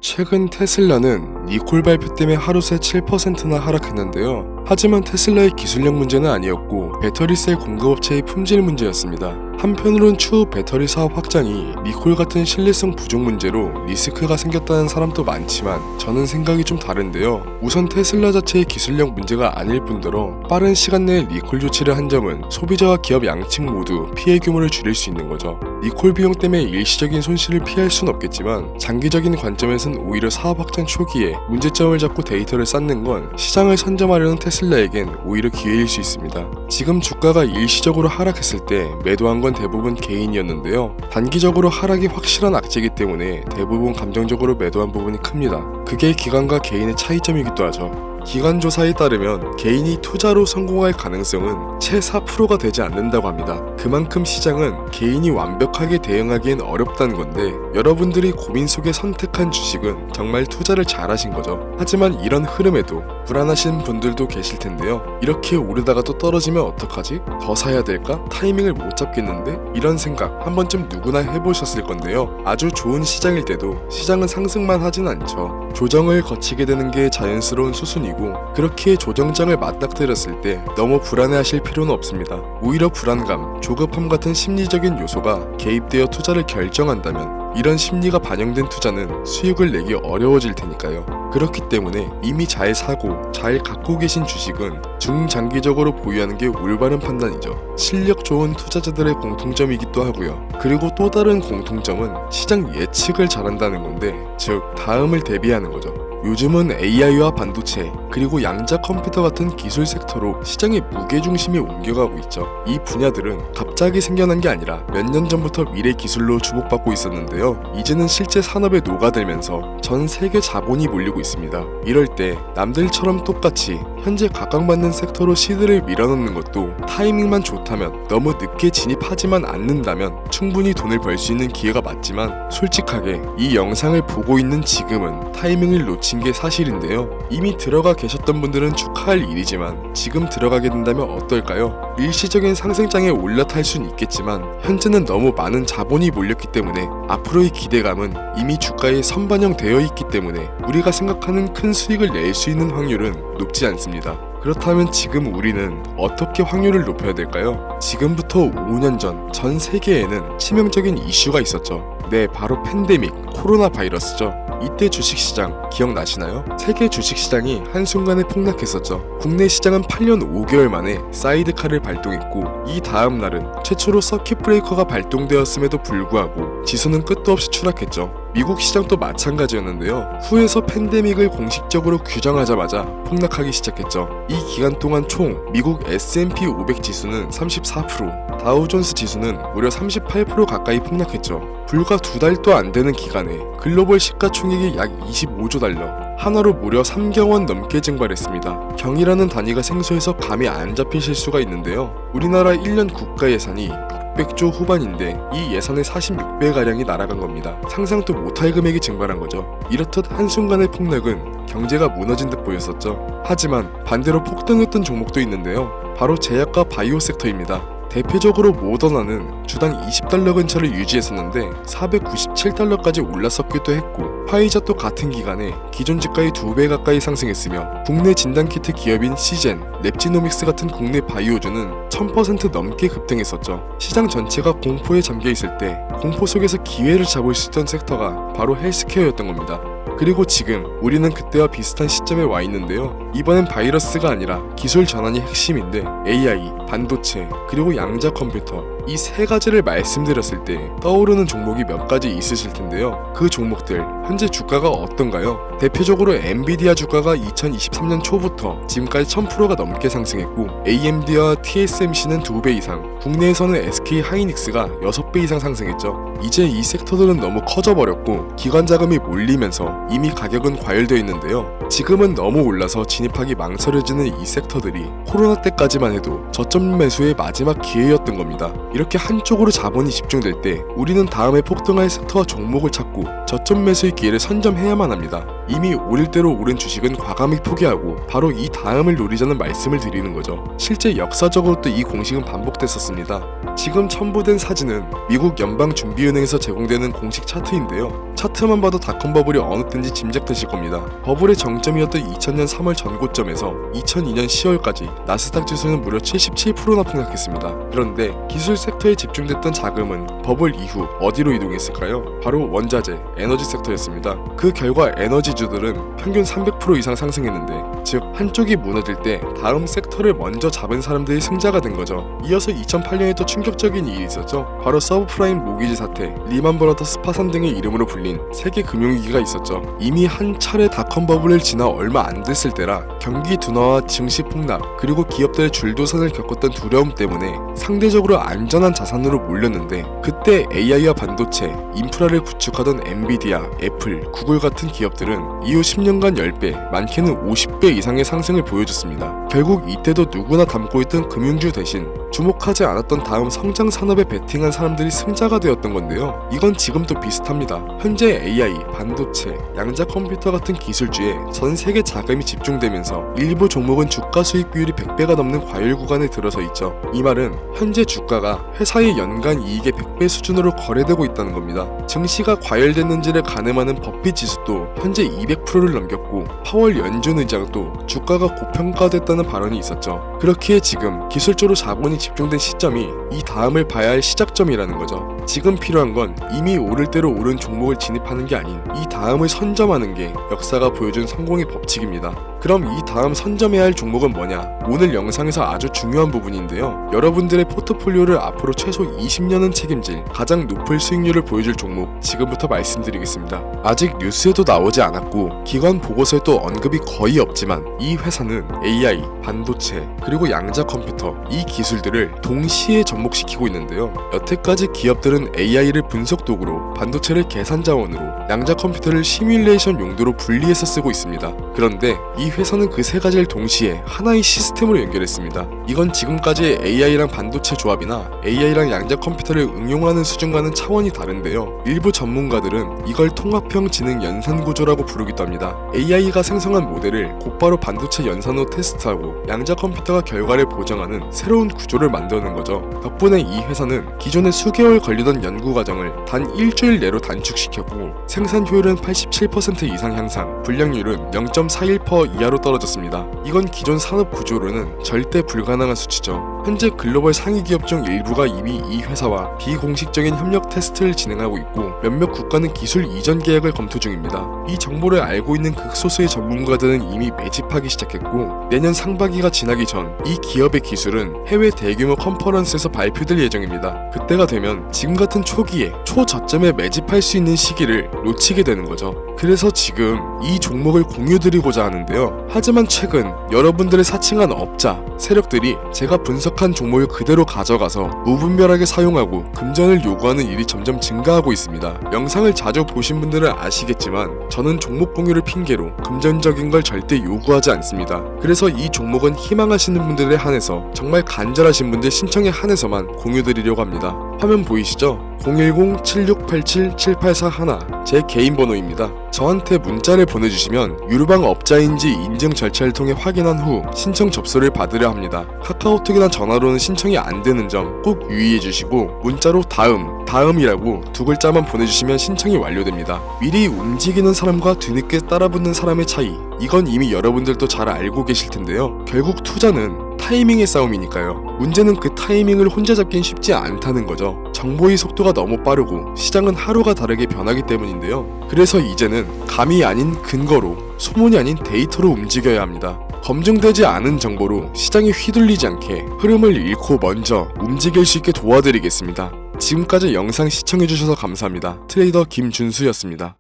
최근 테슬라는 니콜 발표 때문에 하루 새 7%나 하락했는데요. 하지만 테슬라의 기술력 문제는 아니었고 배터리셀 공급업체의 품질 문제였습니다. 한편으론 추후 배터리 사업 확장이 니콜 같은 신뢰성 부족 문제로 리스크가 생겼다는 사람도 많지만 저는 생각이 좀 다른데요. 우선 테슬라 자체의 기술력 문제가 아닐 뿐더러 빠른 시간 내에 리콜 조치를 한 점은 소비자와 기업 양측 모두 피해 규모를 줄일 수 있는 거죠. 리콜 비용 때문에 일시적인 손실을 피할 순 없겠지만 장기적인 관점에선 오히려 사업 확장 초기에 문제점을 잡고 데이터를 쌓는 건 시장을 선점하려는 테슬라에겐 오히려 기회일 수 있습니다. 지금 주가가 일시적으로 하락했을 때 매도한 건 대부분 개인이었는데요. 단기적으로 하락이 확실한 악재이기 때문에 대부분 감정적으로 매도한 부분이 큽니다. 그게 기관과 개인의 차이점이기도 하죠. 기관 조사에 따르면 개인이 투자로 성공할 가능성은 채 4%가 되지 않는다고 합니다. 그만큼 시장은 개인이 완벽하게 대응하기엔 어렵다는 건데 여러분들이 고민 속에 선택한 주식은 정말 투자를 잘하신 거죠. 하지만 이런 흐름에도 불안하신 분들도 계실 텐데요. 이렇게 오르다가 또 떨어지면 어떡하지? 더 사야 될까? 타이밍을 못 잡겠는데? 이런 생각 한 번쯤 누구나 해보셨을 건데요. 아주 좋은 시장일 때도 시장은 상승만 하진 않죠. 조정을 거치게 되는 게 자연스러운 수순이고 그렇게 조정장을 맞닥뜨렸을 때 너무 불안해하실 필요는 없습니다. 오히려 불안감, 조급함 같은 심리적인 요소가 개입되어 투자를 결정한다면 이런 심리가 반영된 투자는 수익을 내기 어려워질 테니까요. 그렇기 때문에 이미 잘 사고 잘 갖고 계신 주식은 중장기적으로 보유하는 게 올바른 판단이죠. 실력 좋은 투자자들의 공통점이기도 하고요. 그리고 또 다른 공통점은 시장 예측을 잘한다는 건데 즉 다음을 대비하는 거죠. 요즘은 AI와 반도체 그리고 양자 컴퓨터 같은 기술 섹터로 시장의 무게중심이 옮겨가고 있죠. 이 분야들은 갑자기 생겨난 게 아니라 몇 년 전부터 미래 기술로 주목받고 있었는데요. 이제는 실제 산업에 녹아들면서 전 세계 자본이 몰리고 있습니다. 이럴 때 남들처럼 똑같이 현재 각광받는 섹터로 시드를 밀어넣는 것도 타이밍만 좋다면 너무 늦게 진입하지만 않는다면 충분히 돈을 벌 수 있는 기회가 맞지만 솔직하게 이 영상을 보고 있는 지금은 타이밍을 놓친 게 사실인데요. 이미 들어가 계셨던 분들은 축하할 일이지만 지금 들어가게 된다면 어떨까요? 일시적인 상승장에 올라탈 순 있겠지만 현재는 너무 많은 자본이 몰렸기 때문에 앞으로의 기대감은 이미 주가에 선반영되어 있기 때문에 우리가 생각하는 큰 수익을 낼 수 있는 확률은 높지 않습니다. 그렇다면 지금 우리는 어떻게 확률을 높여야 될까요? 지금부터 5년 전 세계에는 치명적인 이슈가 있었죠. 네, 바로 팬데믹, 코로나 바이러스죠. 이때 주식시장 기억나시나요? 세계 주식시장이 한순간에 폭락했었죠. 국내 시장은 8년 5개월 만에 사이드카를 발동했고 이 다음 날은 최초로 서킷 브레이커가 발동되었음에도 불구하고 지수는 끝도 없이 추락했죠. 미국 시장도 마찬가지였는데요. 후에서 팬데믹을 공식적으로 규정하자마자 폭락하기 시작했죠. 이 기간 동안 총 미국 S&P 500 지수는 34%, 다우존스 지수는 무려 38% 가까이 폭락했죠. 불과 2달도 안 되는 기간에 글로벌 시가총액이 약 25조 달러, 하나로 무려 3경원 넘게 증발했습니다. 경이라는 단위가 생소해서 감이 안 잡히실 수가 있는데요. 우리나라 1년 국가 예산이 600조 후반인데 이 예산의 46배가량이 날아간 겁니다. 상상도 못할 금액이 증발한 거죠. 이렇듯 한순간의 폭락은 경제가 무너진 듯 보였었죠. 하지만 반대로 폭등했던 종목도 있는데요. 바로 제약과 바이오 섹터입니다. 대표적으로 모더나는 주당 20달러 근처를 유지했었는데 497달러까지 올랐었기도 했고 화이자 또 같은 기간에 기존 주가의 2배 가까이 상승했으며 국내 진단키트 기업인 시젠, 랩지노믹스 같은 국내 바이오주는 1000% 넘게 급등했었죠. 시장 전체가 공포에 잠겨있을 때 공포 속에서 기회를 잡을 수 있던 섹터가 바로 헬스케어였던 겁니다. 그리고 지금 우리는 그때와 비슷한 시점에 와 있는데요. 이번엔 바이러스가 아니라 기술 전환이 핵심인데 AI, 반도체, 그리고 양자 컴퓨터 이 세 가지를 말씀드렸을 때 떠오르는 종목이 몇 가지 있으실 텐데요. 그 종목들 현재 주가가 어떤가요? 대표적으로 엔비디아 주가가 2023년 초부터 지금까지 1000%가 넘게 상승했고 AMD와 TSMC는 2배 이상, 국내에서는 SK 하이닉스가 6배 이상 상승했죠. 이제 이 섹터들은 너무 커져버렸고 기관 자금이 몰리면서 이미 가격은 과열되어 있는데요. 지금은 너무 올라서 진입하기 망설여지는 이 섹터들이 코로나 때까지만 해도 저점 매수의 마지막 기회였던 겁니다. 이렇게 한쪽으로 자본이 집중될 때 우리는 다음에 폭등할 섹터와 종목을 찾고 저점 매수의 기회를 선점해야만 합니다. 이미 오를 대로 오른 주식은 과감히 포기하고 바로 이 다음을 노리자는 말씀을 드리는 거죠. 실제 역사적으로도 이 공식은 반복됐었습니다. 지금 첨부된 사진은 미국 연방준비은행에서 제공되는 공식 차트인데요. 차트만 봐도 닷컴 버블이 어느 때인지 짐작되실 겁니다. 버블의 정점이었던 2000년 3월 전고점에서 2002년 10월까지 나스닥 지수는 무려 77%나 폭락했습니다. 그런데 기술 섹터에 집중됐던 자금은 버블 이후 어디로 이동했을까요? 바로 원자재, 에너지 섹터였습니다. 그 결과 에너지주들은 평균 300% 이상 상승했는데, 즉 한쪽이 무너질 때 다음 섹터를 먼저 잡은 사람들이 승자가 된 거죠. 이어서 2008년에 또 충격적인 일이 있었죠. 바로 서브프라임 모기지 사태, 리만 브라더스 파산 등의 이름으로 불린 세계 금융위기가 있었죠. 이미 한 차례 닷컴 버블을 지나 얼마 안 됐을 때라 경기 둔화와 증시 폭락, 그리고 기업들의 줄도산을 겪었던 두려움 때문에 상대적으로 안전한 자산으로 몰렸는데, 그때 AI와 반도체, 인프라를 구축하던 엔비디아, 애플, 구글 같은 기업들은 이후 10년간 10배, 많게는 50배 이상의 상승을 보여줬습니다. 결국 이때도 누구나 담고 있던 금융주 대신 주목하지 않았던 다음 성장 산업에 베팅한 사람들이 승자가 되었던 건데요. 이건 지금도 비슷합니다. 현재 AI, 반도체, 양자 컴퓨터 같은 기술주에 전 세계 자금이 집중되면서 일부 종목은 주가 수익 비율이 100배가 넘는 과열 구간에 들어서 있죠. 이 말은 현재 주가가 회사의 연간 이익의 100배 수준으로 거래되고 있다는 겁니다. 증시가 과열됐는지를 가늠하는 버핏 지수도 현재 200%를 넘겼고, 파월 연준 의장도 주가가 고평가됐다는 발언이 있었죠. 그렇기에 지금 기술적으로 자본이 집중된 시점이 이 다음을 봐야 할 시작점이라는 거죠. 지금 필요한 건 이미 오를 대로 오른 종목을 진입하는 게 아닌 이 다음을 선점하는 게 역사가 보여준 성공의 법칙입니다. 그럼 이 다음 선점해야 할 종목은 뭐냐? 오늘 영상에서 아주 중요한 부분인데요. 여러분들의 포트폴리오를 앞으로 최소 20년은 책임질 가장 높은 수익률을 보여줄 종목, 지금부터 말씀드리겠습니다. 아직 뉴스에도 나오지 않았고 기관 보고서에도 언급이 거의 없지만, 이 회사는 AI, 반도체, 그리고 양자 컴퓨터, 이 기술들을 동시에 접목시키고 있는데요. 여태까지 기업들은 AI를 분석 도구로, 반도체를 계산 자원으로, 양자 컴퓨터를 시뮬레이션 용도로 분리해서 쓰고 있습니다. 그런데 이 회사는 그 세 가지를 동시에 하나의 시스템으로 연결했습니다. 이건 지금까지의 AI랑 반도체 조합이나 AI랑 양자 컴퓨터를 응용하는 수준과는 차원이 다른데요. 일부 전문가들은 이걸 통합형 지능 연산 구조라고 부르기도 합니다. AI가 생성한 모델을 곧바로 반도체 연산으로 테스트하고 양자 컴퓨터가 결과를 보정하는 새로운 구조를 만드는 거죠. 덕분에 이 회사는 기존에 수개월 걸리던 연구 과정을 단 일주일 내로 단축시켰고, 생산 효율은 87% 이상 향상, 불량률은 0.41% 이하로 떨어졌습니다. 이건 기존 산업 구조로는 절대 불가능한 수치죠. 현재 글로벌 상위 기업 중 일부가 이미 이 회사와 비공식적인 협력 테스트를 진행하고 있고, 몇몇 국가는 기술 이전 계획을 검토 중입니다. 이 정보를 알고 있는 극소수의 전문가들은 이미 매집하기 시작했고, 내년 상반기가 지나기 전 이 기업의 기술은 해외 대규모 컨퍼런스에서 발표될 예정입니다. 그때가 되면 지금 같은 초기에 초저점에 매집할 수 있는 시기를 놓치게 되는 거죠. 그래서 지금 이 종목을 공유드리고자 하는데요. 하지만 최근 여러분들의 사칭한 업자, 세력들이 제가 분석한 종목을 그대로 가져가서 무분별하게 사용하고 금전을 요구하는 일이 점점 증가하고 있습니다. 영상을 자주 보신 분들은 아시겠지만 저는 종목 공유를 핑계로 금전적인 걸 절대 요구하지 않습니다. 그래서 이 종목은 희망하시는 분들에 한해서, 정말 간절하신 분들 신청에 한해서만 공유드리려고 합니다. 화면 보이시죠? 010-7687-7841 제 개인 번호입니다. 저한테 문자를 보내주시면 유료방 업자인지 인증 절차를 통해 확인한 후 신청 접수를 받으려 합니다. 카카오톡이나 전화로는 신청이 안 되는 점 꼭 유의해주시고, 문자로 다음이라고 두 글자만 보내주시면 신청이 완료됩니다. 미리 움직이는 사람과 뒤늦게 따라붙는 사람의 차이, 이건 이미 여러분들도 잘 알고 계실 텐데요. 결국 투자는 타이밍의 싸움이니까요. 문제는 그 타이밍을 혼자 잡긴 쉽지 않다는 거죠. 정보의 속도가 너무 빠르고 시장은 하루가 다르게 변하기 때문인데요. 그래서 이제는 감이 아닌 근거로, 소문이 아닌 데이터로 움직여야 합니다. 검증되지 않은 정보로 시장이 휘둘리지 않게 흐름을 잃고 먼저 움직일 수 있게 도와드리겠습니다. 지금까지 영상 시청해주셔서 감사합니다. 트레이더 김준수였습니다.